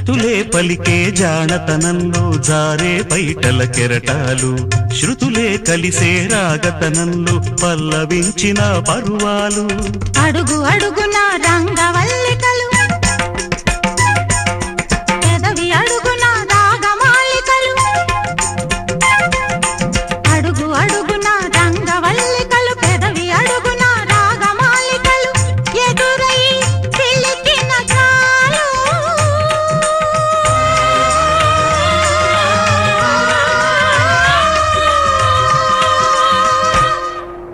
జతులే పలికే జానతనంలో జారే పైటల కెరటాలు శృతులే కలిసే రాగతనంలో పల్లవించిన పరువాలు అడుగు అడుగున రంగవల్లికలు